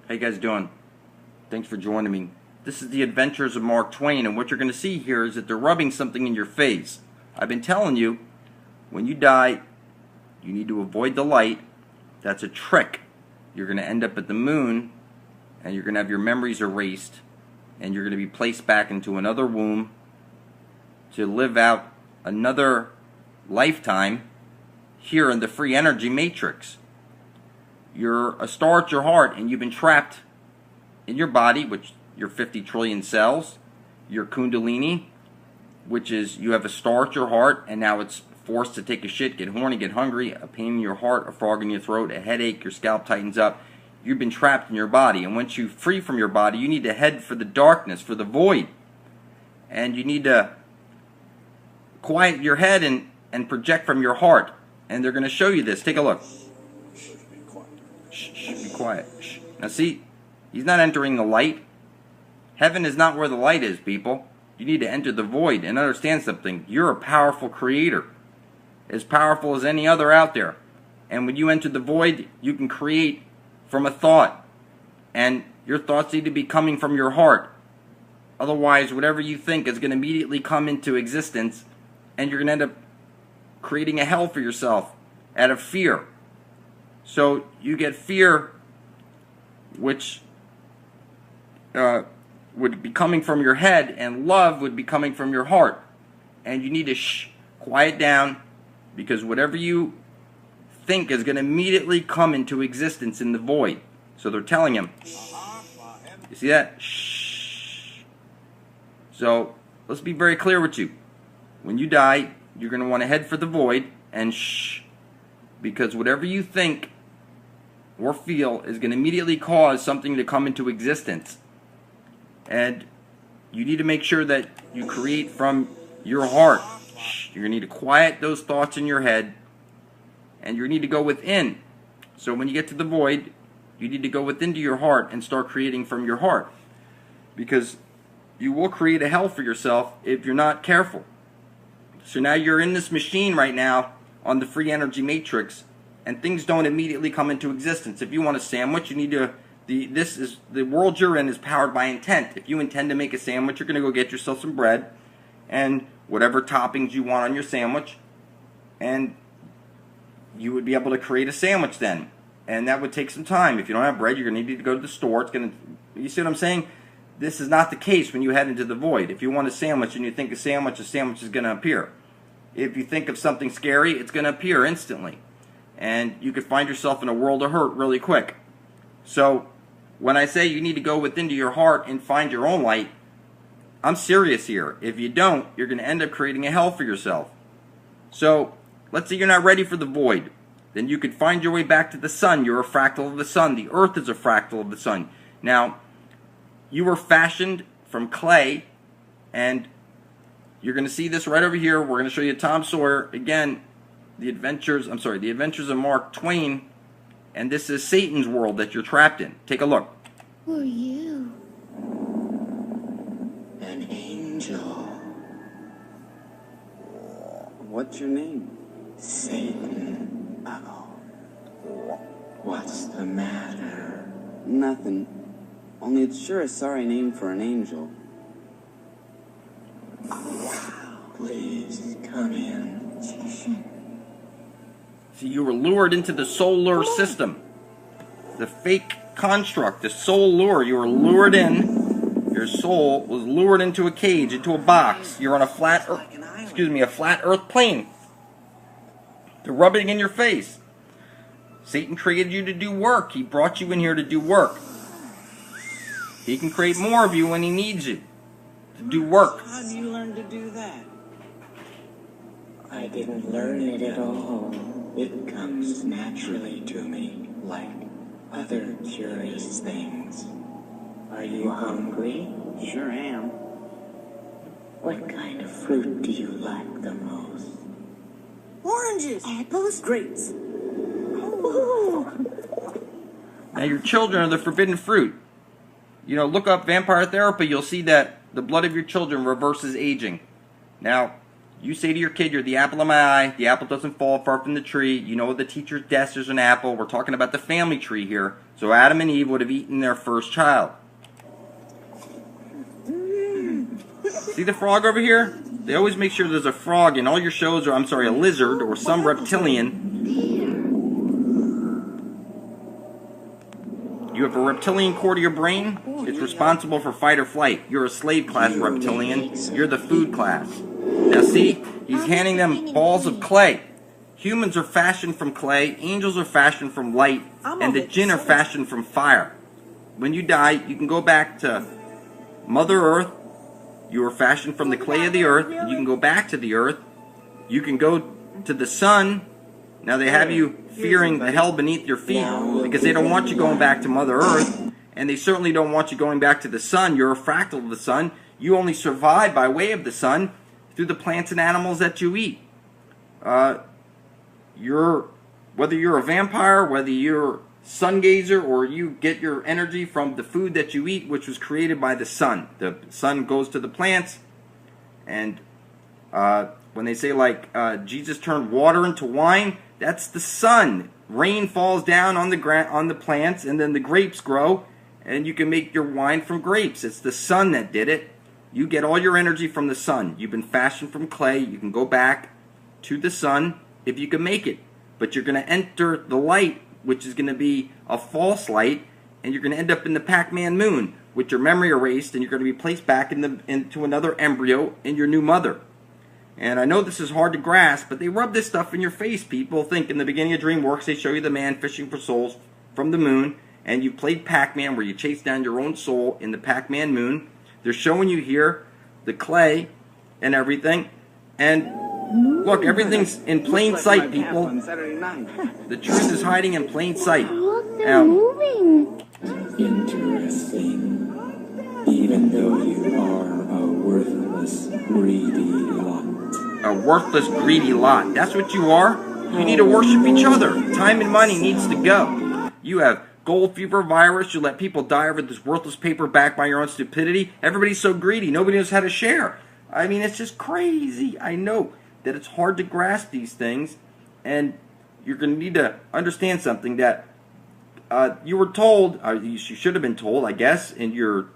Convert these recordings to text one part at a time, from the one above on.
How you guys doing? Thanks for joining me. This is the Adventures of Mark Twain, and what you're going to see here is that they're rubbing something in your face. I've been telling you, when you die, you need to avoid the light. That's a trick. You're going to end up at the moon, and you're going to have your memories erased, and you're going to be placed back into another womb to live out another lifetime here in the free energy matrix. You're a star at your heart, and you've been trapped in your body, which your 50 trillion cells, your kundalini, which is you have a star at your heart, and now it's forced to take a shit, get horny, get hungry, a pain in your heart, a frog in your throat, a headache, your scalp tightens up. You've been trapped in your body, and once you're free from your body, you need to head for the darkness, for the void. And you need to quiet your head and project from your heart. And they're going to show you this. Take a look. Shh, be quiet. Shh. Now see, he's not entering the light. Heaven is not where the light is, people. You need to enter the void and understand something. You're a powerful creator, as powerful as any other out there. And when you enter the void, you can create from a thought. And your thoughts need to be coming from your heart. Otherwise, whatever you think is going to immediately come into existence, and you're going to end up creating a hell for yourself out of fear. So you get fear, which would be coming from your head, and love would be coming from your heart. And you need to quiet down, because whatever you think is going to immediately come into existence in the void. So they're telling him. You see that? Shh. So let's be very clear with you. When you die, you're going to want to head for the void and shh. Because whatever you think or feel is going to immediately cause something to come into existence. And you need to make sure that you create from your heart. You're going to need to quiet those thoughts in your head, and you need to go within. So when you get to the void, you need to go within to your heart and start creating from your heart. Because you will create a hell for yourself if you're not careful. So now you're in this machine right now on the free energy matrix, and things don't immediately come into existence. If you want a sandwich, you need to. The world you're in is powered by intent. If you intend to make a sandwich, you're going to go get yourself some bread and whatever toppings you want on your sandwich, and you would be able to create a sandwich then. And that would take some time. If you don't have bread, you're going to need to go to the store. It's going to. You see what I'm saying? This is not the case when you head into the void. If you want a sandwich and you think a sandwich is going to appear. If you think of something scary, it's going to appear instantly. And you could find yourself in a world of hurt really quick. So when I say you need to go within to your heart and find your own light, I'm serious here. If you don't, you're going to end up creating a hell for yourself. So let's say you're not ready for the void. Then you could find your way back to the sun. You're a fractal of the sun. The earth is a fractal of the sun. Now, you were fashioned from clay, and you're going to see this right over here. We're going to show you Tom Sawyer. Again, the Adventures of Mark Twain. And this is Satan's world that you're trapped in. Take a look. Who are you? An angel. What's your name? Satan. Uh-oh. What's the matter? Nothing. Only it's sure a sorry name for an angel. Please, come in. See, you were lured into the soul lure system. The fake construct, the soul lure. You were lured in. Your soul was lured into a cage, into a box. You're on a flat earth plane. They're rubbing in your face. Satan created you to do work. He brought you in here to do work. He can create more of you when he needs you to do work. How do you learn to do that? I didn't learn it at all. It comes naturally to me, like other curious things. Are you hungry? Sure am. What kind of fruit do you like the most? Oranges, apples, Grapes. Now your children are the forbidden fruit. You know, look up vampire therapy. You'll see that the blood of your children reverses aging. Now, You say to your kid, you're the apple of my eye. The apple doesn't fall far from the tree. You know, at the teacher's desk there's an apple. We're talking about the family tree here. So Adam and Eve would have eaten their first child. See the frog over here? They always make sure there's a frog in all your shows, or I'm sorry, a lizard or some reptilian. You have a reptilian core to your brain. It's responsible for fight or flight. You're a slave class reptilian. You're the food class. Now see, he's handing them balls of clay. Humans are fashioned from clay, angels are fashioned from light, and the jinn are fashioned from fire. When you die, you can go back to Mother Earth. You were fashioned from the clay of the earth, and you can go back to the earth. You can go to the sun. Now they have you fearing the hell beneath your feet because they don't want you going back to Mother Earth, and they certainly don't want you going back to the sun. You're a fractal of the sun. You only survive by way of the sun through the plants and animals that you eat. Whether you're a vampire, whether you're sun gazer, or you get your energy from the food that you eat, which was created by the sun. The sun goes to the plants, and when they say Jesus turned water into wine, that's the sun. Rain falls down on the plants, and then the grapes grow, and you can make your wine from grapes. It's the sun that did it. You get all your energy from the sun. You've been fashioned from clay. You can go back to the sun if you can make it, but you're going to enter the light, which is going to be a false light, and you're going to end up in the Pac-Man moon with your memory erased, and you're going to be placed back into another embryo in your new mother. And I know this is hard to grasp, but they rub this stuff in your face. People think in the beginning of DreamWorks they show you the man fishing for souls from the moon, and you played Pac-Man where you chase down your own soul in the Pac-Man moon. They're showing you here the clay and everything, and look, everything's in plain sight, people. The truth is hiding in plain sight. Look, they're moving. Interesting. Even though you are a worthless, greedy lot. A worthless, greedy lot. That's what you are. You need to worship each other. Time and money needs to go. You have gold fever virus. You let people die over this worthless paper backed by your own stupidity. Everybody's so greedy. Nobody knows how to share. I mean, it's just crazy. I know that it's hard to grasp these things, and you're going to need to understand something that you were told, you should have been told, I guess, and your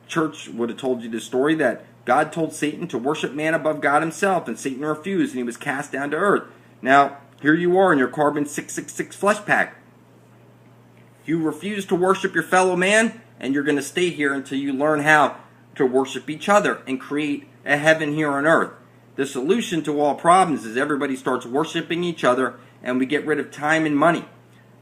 church would have told you the story that God told Satan to worship man above God himself, and Satan refused, and he was cast down to earth. Now, here you are in your carbon 666 flesh pack. You refuse to worship your fellow man, and you're going to stay here until you learn how to worship each other and create a heaven here on earth. The solution to all problems is everybody starts worshiping each other, and we get rid of time and money.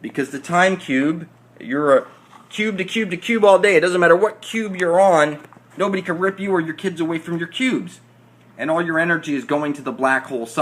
Because the time cube, you're a cube to cube to cube all day. It doesn't matter what cube you're on. Nobody can rip you or your kids away from your cubes. And all your energy is going to the black hole sun.